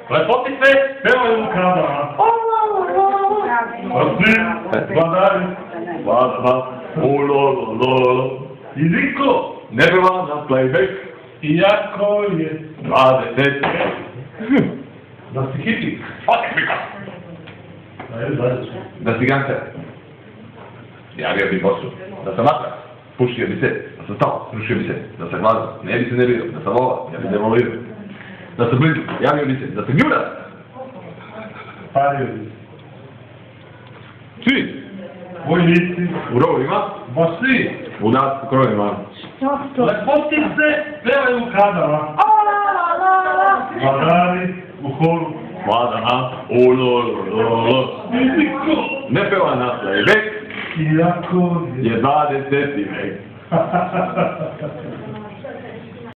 Lepotice pevaju u kadama. Svi vladari, vlada, ulolololo. I niko ne peva na playback. Iako je 20. Da si hipi. Da si gancer. Javio bi poslu. Da sam matra. Pušio bi se. Da sam stao. Rušio bi se. Da sam gladan. Ne bi se nervio. Da sam vola. Ja bi demolirao. Da sam blizu. Javio bi se. Da sam njura. Pario bi se. Svi. Vojnici. U rovima. Ma svi. U nas u krovima. Lepotice pevaju u kadama. Vladari u holu. Vladana. Ulolololo. I niko ne peva na playback. Iako je 20. vek.